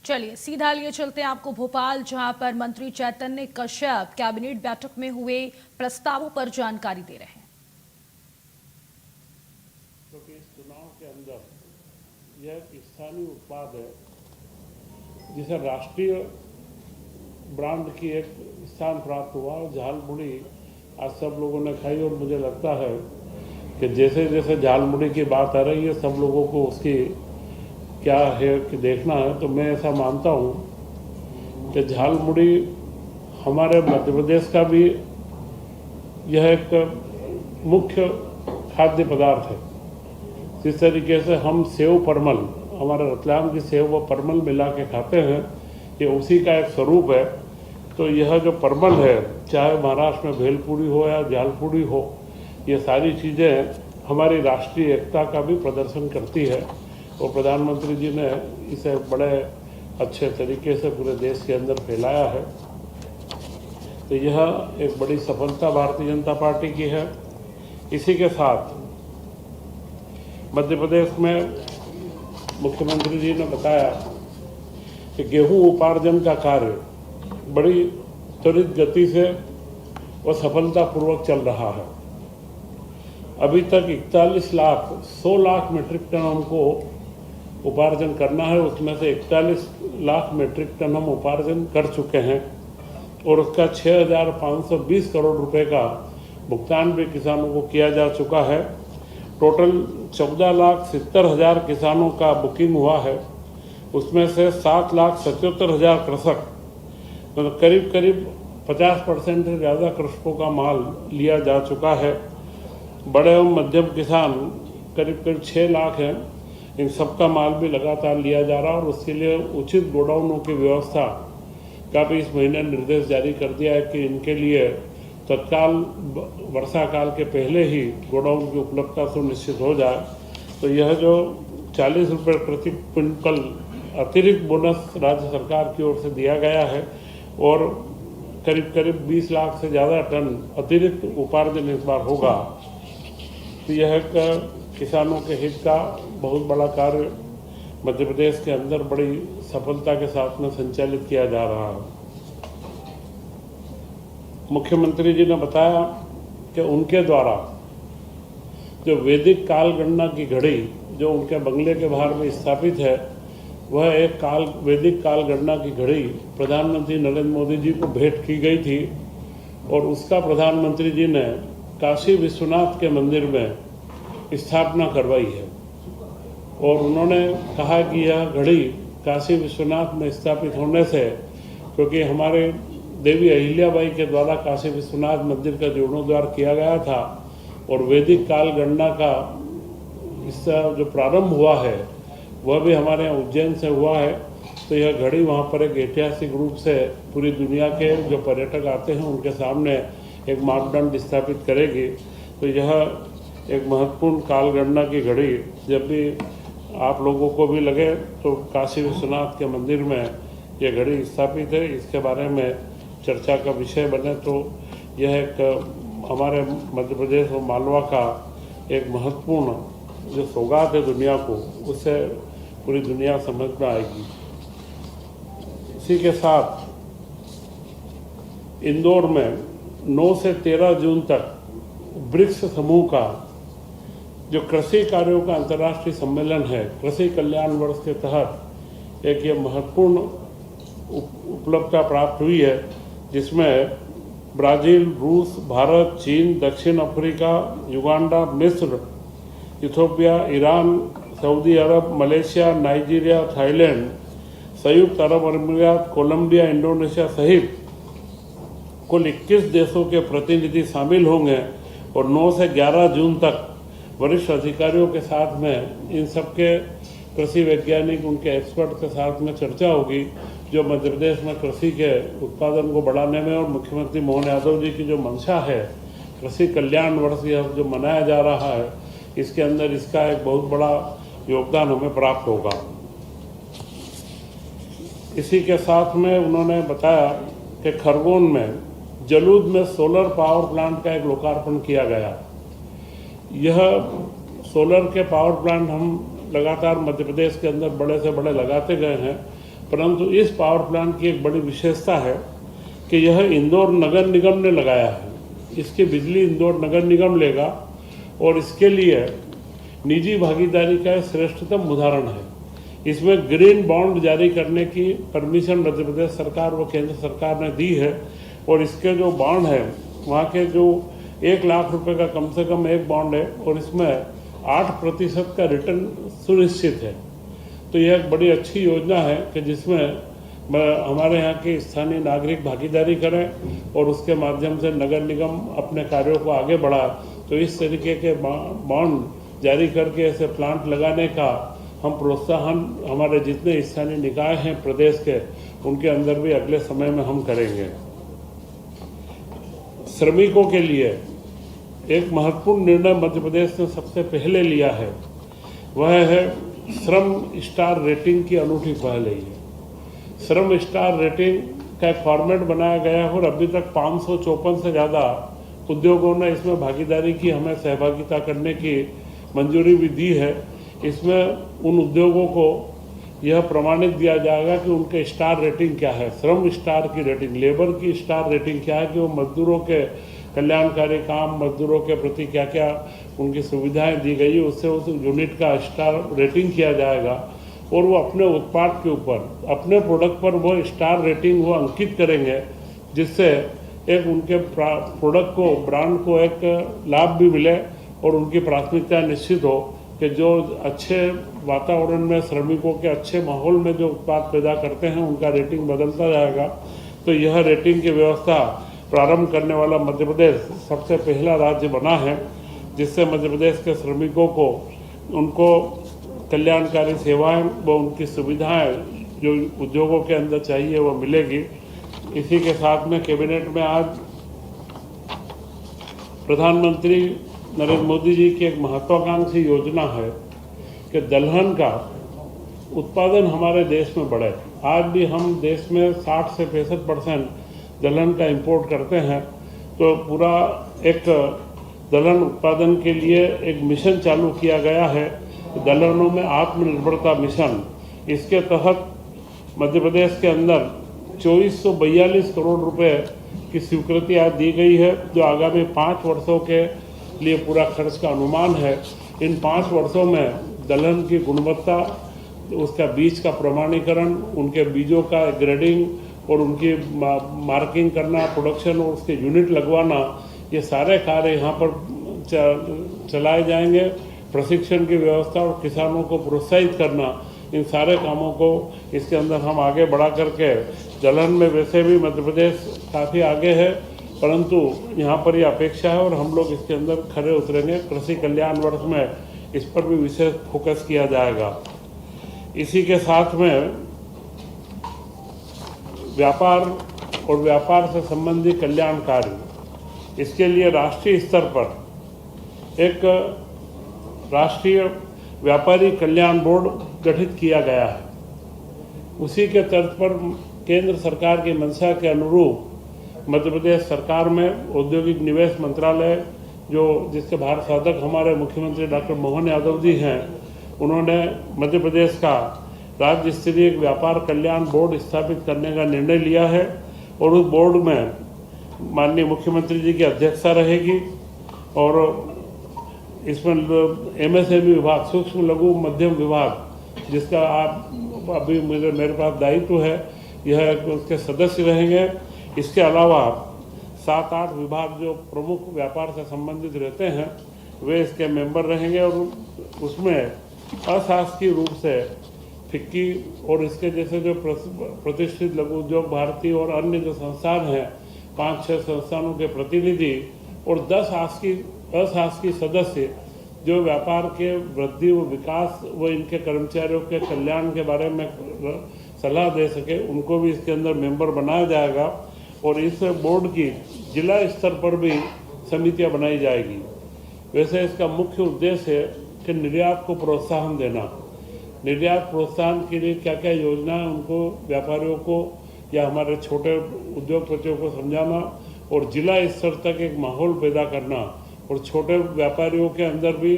चलिए सीधा लिए चलते हैं आपको भोपाल, जहां पर मंत्री चैतन्य कश्यप कैबिनेट बैठक में हुए प्रस्तावों पर जानकारी दे रहे हैं। क्योंकि इस चुनाव के अंदर यह एक स्थानीय उत्पाद है जिसे राष्ट्रीय ब्रांड की एक स्थान प्राप्त हुआ। झालमुड़ी आज सब लोगों ने खाई और मुझे लगता है कि जैसे जैसे झालमुड़ी की बात आ रही है सब लोगों को उसकी क्या है कि देखना है। तो मैं ऐसा मानता हूँ कि झालमुड़ी हमारे मध्य प्रदेश का भी यह एक मुख्य खाद्य पदार्थ है। जिस तरीके से हम सेव परमल, हमारे रतलाम की सेव व परमल मिला के खाते हैं, ये उसी का एक स्वरूप है। तो यह जो परमल है, चाहे महाराष्ट्र में भेलपूरी हो या झालपुड़ी हो, ये सारी चीज़ें हमारी राष्ट्रीय एकता का भी प्रदर्शन करती है। और प्रधानमंत्री जी ने इसे बड़े अच्छे तरीके से पूरे देश के अंदर फैलाया है। तो यह एक बड़ी सफलता भारतीय जनता पार्टी की है। इसी के साथ मध्य प्रदेश में मुख्यमंत्री जी ने बताया कि गेहूं उपार्जन का कार्य बड़ी त्वरित गति से व सफलतापूर्वक चल रहा है। अभी तक 100 लाख मीट्रिक टन हमको उपार्जन करना है। उसमें से 41 लाख मीट्रिक टन हम उपार्जन कर चुके हैं और उसका 6,520 करोड़ रुपए का भुगतान भी किसानों को किया जा चुका है। टोटल 14,70,000 किसानों का बुकिंग हुआ है। उसमें से 7,77,000 कृषक, मतलब करीब करीब 50% से ज़्यादा कृषकों का माल लिया जा चुका है। बड़े एवं मध्यम किसान करीब करीब 6 लाख हैं। इन सबका माल भी लगातार लिया जा रहा है और उसके लिए उचित गोडाउनों की व्यवस्था का भी इस महीने निर्देश जारी कर दिया है कि इनके लिए तत्काल वर्षा काल के पहले ही गोडाउन की उपलब्धता सुनिश्चित हो जाए। तो यह जो 40 रुपये प्रति क्विंटल अतिरिक्त बोनस राज्य सरकार की ओर से दिया गया है और करीब करीब 20 लाख से ज़्यादा टन अतिरिक्त उपार्जन इस बार होगा। तो यह एक किसानों के हित का बहुत बड़ा कार्य मध्य प्रदेश के अंदर बड़ी सफलता के साथ में संचालित किया जा रहा है। मुख्यमंत्री जी ने बताया कि उनके द्वारा जो वैदिक काल गणना की घड़ी जो उनके बंगले के बाहर में स्थापित है, वह एक वैदिक काल गणना की घड़ी प्रधानमंत्री नरेंद्र मोदी जी को भेंट की गई थी और उसका प्रधानमंत्री जी ने काशी विश्वनाथ के मंदिर में स्थापना करवाई है। और उन्होंने कहा कि यह घड़ी काशी विश्वनाथ में स्थापित होने से, क्योंकि हमारे देवी अहिल्याबाई के द्वारा काशी विश्वनाथ मंदिर का जीर्णोद्धार किया गया था और वैदिक काल गणना का इसका जो प्रारंभ हुआ है वह भी हमारे यहाँ उज्जैन से हुआ है। तो यह घड़ी वहाँ पर एक ऐतिहासिक रूप से पूरी दुनिया के जो पर्यटक आते हैं उनके सामने एक मापदंड स्थापित करेगी। तो यह एक महत्वपूर्ण काल गणना की घड़ी जब भी आप लोगों को भी लगे तो काशी विश्वनाथ के मंदिर में यह घड़ी स्थापित है, इसके बारे में चर्चा का विषय बने। तो यह एक हमारे मध्य प्रदेश और मालवा का एक महत्वपूर्ण जो सौगात है दुनिया को, उससे पूरी दुनिया समझ में आएगी। इसी के साथ इंदौर में 9 से 13 जून तक ब्रिक्स समूह का जो कृषि कार्यों का अंतर्राष्ट्रीय सम्मेलन है, कृषि कल्याण वर्ष के तहत एक ये महत्वपूर्ण उपलब्धता प्राप्त हुई है, जिसमें ब्राज़ील, रूस, भारत, चीन, दक्षिण अफ्रीका, युगांडा, मिस्र, इथियोपिया, ईरान, सऊदी अरब, मलेशिया, नाइजीरिया, थाईलैंड, संयुक्त अरब अमीरात, कोलंबिया, इंडोनेशिया सहित कुल 21 देशों के प्रतिनिधि शामिल होंगे। और 9 से 11 जून तक वरिष्ठ अधिकारियों के साथ में इन सबके कृषि वैज्ञानिक, उनके एक्सपर्ट के साथ में चर्चा होगी, जो मध्य प्रदेश में कृषि के उत्पादन को बढ़ाने में और मुख्यमंत्री मोहन यादव जी की जो मंशा है कृषि कल्याण वर्ष यह जो मनाया जा रहा है, इसके अंदर इसका एक बहुत बड़ा योगदान हमें प्राप्त होगा। इसी के साथ में उन्होंने बताया कि खरगोन में जलूद में सोलर पावर प्लांट का एक लोकार्पण किया गया। यह सोलर के पावर प्लांट हम लगातार मध्य प्रदेश के अंदर बड़े से बड़े लगाते गए हैं परंतु इस पावर प्लांट की एक बड़ी विशेषता है कि यह इंदौर नगर निगम ने लगाया है। इसकी बिजली इंदौर नगर निगम लेगा और इसके लिए निजी भागीदारी का एक श्रेष्ठतम उदाहरण है। इसमें ग्रीन बॉन्ड जारी करने की परमिशन मध्य प्रदेश सरकार व केंद्र सरकार ने दी है और इसके जो बॉन्ड है वहाँ के जो 1 लाख रुपए का कम से कम एक बॉन्ड है और इसमें 8% का रिटर्न सुनिश्चित है। तो यह एक बड़ी अच्छी योजना है कि जिसमें हमारे यहाँ के स्थानीय नागरिक भागीदारी करें और उसके माध्यम से नगर निगम अपने कार्यों को आगे बढ़ा। तो इस तरीके के बॉन्ड जारी करके ऐसे प्लांट लगाने का हम प्रोत्साहन हमारे जितने स्थानीय निकाय हैं प्रदेश के उनके अंदर भी अगले समय में हम करेंगे। श्रमिकों के लिए एक महत्वपूर्ण निर्णय मध्य प्रदेश ने सबसे पहले लिया है, वह है श्रम स्टार रेटिंग की अनूठी पहल है। श्रम स्टार रेटिंग का एक फॉर्मेट बनाया गया है और अभी तक 554 से ज़्यादा उद्योगों ने इसमें भागीदारी की, हमें सहभागिता करने की मंजूरी भी दी है। इसमें उन उद्योगों को यह प्रमाणित दिया जाएगा कि उनके स्टार रेटिंग क्या है। श्रम स्टार की रेटिंग, लेबर की स्टार रेटिंग क्या है कि वो मजदूरों के कल्याणकारी काम, मजदूरों के प्रति क्या क्या उनकी सुविधाएं दी गई, उससे उस यूनिट का स्टार रेटिंग किया जाएगा और वो अपने उत्पाद के ऊपर, अपने प्रोडक्ट पर वो स्टार रेटिंग वो अंकित करेंगे, जिससे एक उनके प्रोडक्ट को, ब्रांड को एक लाभ भी मिले और उनकी प्राथमिकता निश्चित हो कि जो अच्छे वातावरण में, श्रमिकों के अच्छे माहौल में जो उत्पाद पैदा करते हैं उनका रेटिंग बदलता जाएगा। तो यह रेटिंग की व्यवस्था प्रारंभ करने वाला मध्य प्रदेश सबसे पहला राज्य बना है, जिससे मध्य प्रदेश के श्रमिकों को उनको कल्याणकारी सेवाएं व उनकी सुविधाएं जो उद्योगों के अंदर चाहिए वो मिलेगी। इसी के साथ में कैबिनेट में आज प्रधानमंत्री नरेंद्र मोदी जी की एक महत्वाकांक्षी योजना है कि दलहन का उत्पादन हमारे देश में बढ़े। आज भी हम देश में 60 से 65% दलहन का इंपोर्ट करते हैं। तो पूरा एक दलहन उत्पादन के लिए एक मिशन चालू किया गया है, दलहनों में आत्मनिर्भरता मिशन। इसके तहत मध्य प्रदेश के अंदर 2442 करोड़ रुपए की स्वीकृति आज दी गई है, जो आगामी 5 वर्षों के लिए पूरा खर्च का अनुमान है। इन 5 वर्षों में दलहन की गुणवत्ता, उसका बीज का प्रमाणीकरण, उनके बीजों का ग्रेडिंग और उनकी मार्किंग करना, प्रोडक्शन और उसके यूनिट लगवाना, ये सारे कार्य यहाँ पर चलाए जाएंगे। प्रशिक्षण की व्यवस्था और किसानों को प्रोत्साहित करना, इन सारे कामों को इसके अंदर हम आगे बढ़ा करके, दलहन में वैसे भी मध्य प्रदेश काफ़ी आगे है, परंतु यहाँ पर ये अपेक्षा है और हम लोग इसके अंदर खरे उतरेंगे। कृषि कल्याण वर्ष में इस पर भी विशेष फोकस किया जाएगा। इसी के साथ में व्यापार और व्यापार से संबंधित कल्याण कार्य, इसके लिए राष्ट्रीय स्तर पर एक राष्ट्रीय व्यापारी कल्याण बोर्ड गठित किया गया है। उसी के तर्ज पर केंद्र सरकार की मंशा के अनुरूप मध्य प्रदेश सरकार में औद्योगिक निवेश मंत्रालय, जो जिसके भारत साधक हमारे मुख्यमंत्री डॉक्टर मोहन यादव जी हैं, उन्होंने मध्य प्रदेश का राज्य स्तरीय व्यापार कल्याण बोर्ड स्थापित करने का निर्णय लिया है और उस बोर्ड में माननीय मुख्यमंत्री जी की अध्यक्षता रहेगी और इसमें MSME विभाग, सूक्ष्म लघु मध्यम विभाग, जिसका आप अभी मेरे पास दायित्व है, यह उसके सदस्य रहेंगे। इसके अलावा 7-8 विभाग जो प्रमुख व्यापार से संबंधित रहते हैं वे इसके मेंबर रहेंगे और उसमें अशासकीय रूप से फिक्की और इसके जैसे जो प्रतिष्ठित लघु उद्योग भारती और अन्य जो संस्थान हैं, 5-6 संस्थानों के प्रतिनिधि और 10 अशासकीय सदस्य जो व्यापार के वृद्धि व विकास व इनके कर्मचारियों के कल्याण के बारे में सलाह दे सके, उनको भी इसके अंदर मेंबर बनाया जाएगा। और इस बोर्ड की जिला स्तर पर भी समितियां बनाई जाएगी। वैसे इसका मुख्य उद्देश्य है कि निर्यात को प्रोत्साहन देना। निर्यात प्रोत्साहन के लिए क्या क्या योजना है उनको, व्यापारियों को या हमारे छोटे उद्योगपतियों को समझाना और जिला स्तर तक एक माहौल पैदा करना और छोटे व्यापारियों के अंदर भी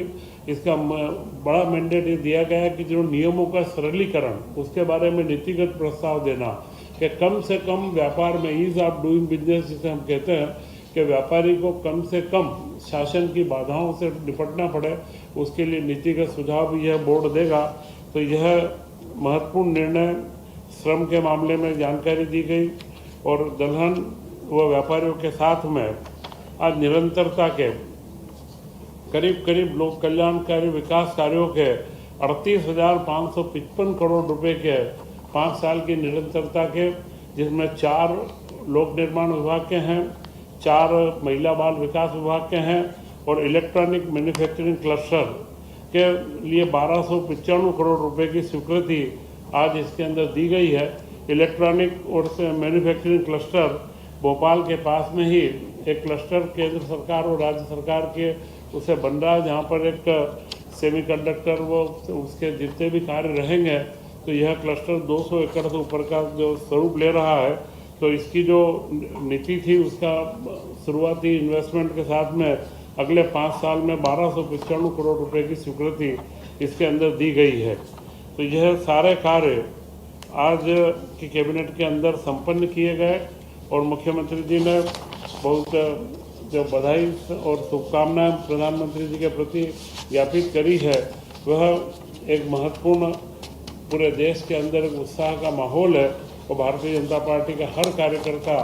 इसका बड़ा मैंडेट ये दिया गया है कि जो नियमों का सरलीकरण उसके बारे में नीतिगत प्रस्ताव देना कि कम से कम व्यापार में ईज ऑफ डूइंग बिजनेस जिसे हम कहते हैं कि व्यापारी को कम से कम शासन की बाधाओं से निपटना पड़े, उसके लिए नीतिगत सुझाव यह बोर्ड देगा। तो यह महत्वपूर्ण निर्णय श्रम के मामले में जानकारी दी गई और दलहन व व्यापारियों के साथ में आज निरंतरता के करीब लोक कल्याणकारी विकास कार्यों के 38,555 करोड़ रुपए के 5 साल की निरंतरता के, जिसमें 4 लोक निर्माण विभाग के हैं, 4 महिला बाल विकास विभाग के हैं और इलेक्ट्रॉनिक मैन्युफैक्चरिंग क्लस्टर के लिए 1295 करोड़ रुपए की स्वीकृति आज इसके अंदर दी गई है। इलेक्ट्रॉनिक और मैन्युफैक्चरिंग क्लस्टर भोपाल के पास में ही एक क्लस्टर केंद्र सरकार और राज्य सरकार के उसे बन रहा है, जहाँ पर एक सेमीकंडक्टर वो उसके जितने भी कार्य रहेंगे तो यह क्लस्टर 200 एकड़ से ऊपर का जो स्वरूप ले रहा है। तो इसकी जो नीति थी उसका शुरुआती इन्वेस्टमेंट के साथ में अगले 5 साल में 1295 करोड़ रुपए की स्वीकृति इसके अंदर दी गई है। तो यह सारे कार्य आज की कैबिनेट के अंदर संपन्न किए गए और मुख्यमंत्री जी ने बहुत जो बधाई और शुभकामनाएं प्रधानमंत्री जी के प्रति ज्ञापित करी है, वह एक महत्वपूर्ण पूरे देश के अंदर एक उत्साह का माहौल है और भारतीय जनता पार्टी का हर कार्यकर्ता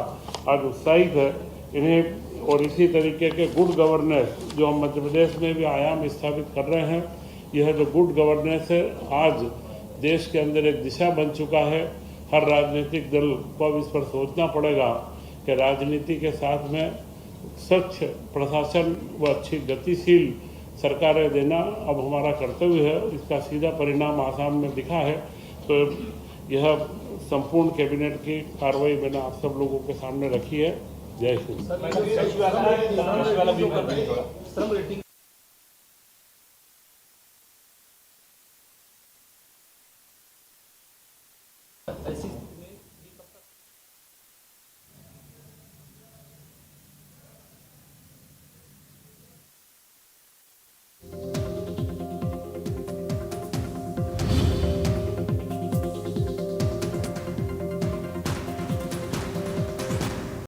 आज उत्साहित है इन्हें। और इसी तरीके के गुड गवर्नेंस जो हम मध्य प्रदेश में भी आयाम स्थापित कर रहे हैं, यह जो गुड गवर्नेंस है आज देश के अंदर एक दिशा बन चुका है। हर राजनीतिक दल को अब इस पर सोचना पड़ेगा कि राजनीति के साथ में स्वच्छ प्रशासन व अच्छी गतिशील सरकारें देना अब हमारा कर्तव्य है। इसका सीधा परिणाम आसाम में दिखा है। तो यह संपूर्ण कैबिनेट की कार्रवाई मैंने आप सब लोगों के सामने रखी है। जय हिंद।